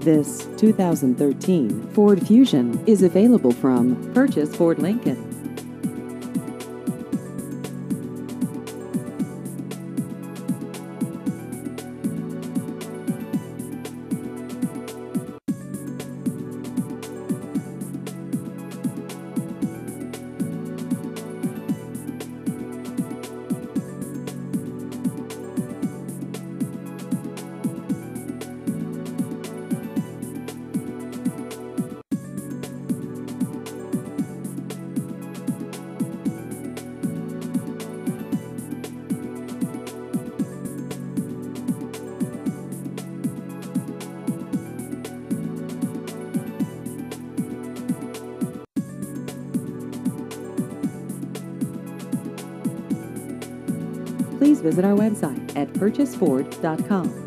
This 2013 Ford Fusion is available from Purchase Ford Lincoln. Please visit our website at purchaseford.com.